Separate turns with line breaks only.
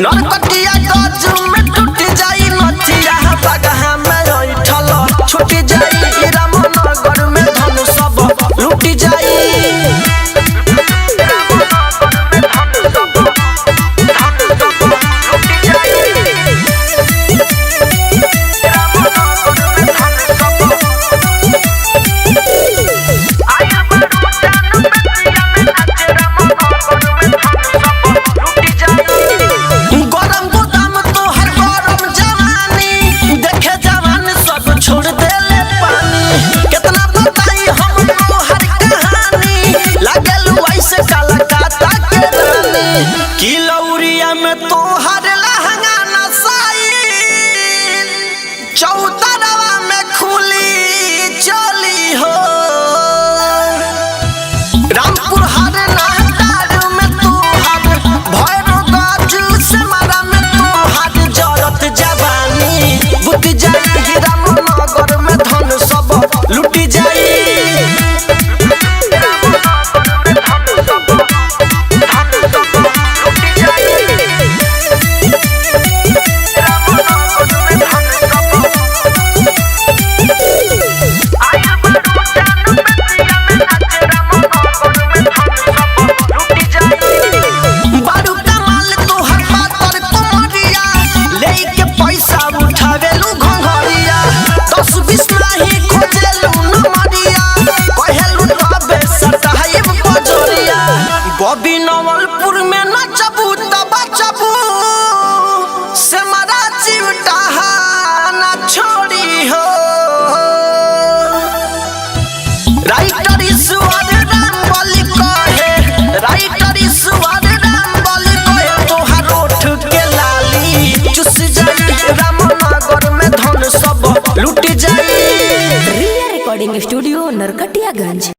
नरकटिया गजू में टूट जाई नथिया बगहा में ऐठल छूट जाई रामनगर में धन सब लूट जाई। छोड़ देले पानी कितना बताई हम तोहर कहानी लागल वैसे काला काता के रानी की लौरिया में तोहर लहंगा नसाई चौतरवा में खुली चली हो रामपुर हर नाटार में तोहर भैरो गाजू से मारा में तोहर जरत जवानी बुत जाई रामनगर में धन सब लूटी जाई। बारू कमाल तोहर पातर कुमरिया लेके पैसा उठावेलू घंघरिया 10-20 नहीं खोजेलू नमरिया कहेलू तबे सटाइब बजरिया बॉबी नवलपुर में नचबू तब बचबू से मरा चिवटा ना छोड़ी हो राइटर ईश्वर राम बलि कहे राइटर ईश्वर राम बलि कहे तोहर ओठ के लाली चुस जाई रामनगर में धन सब लूट जाई।
रिया रिकॉर्डिंग स्टूडियो नरकटियागंज।